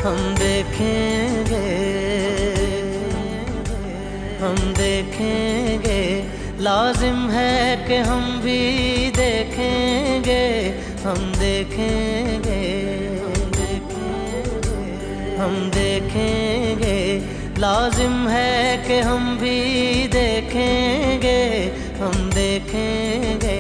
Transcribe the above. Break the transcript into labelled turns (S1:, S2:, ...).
S1: हम देखेंगे, हम देखेंगे, लाजिम है कि हम भी देखेंगे, हम देखेंगे, हम देखेंगे, लाजिम है कि हम भी देखेंगे, हम देखेंगे।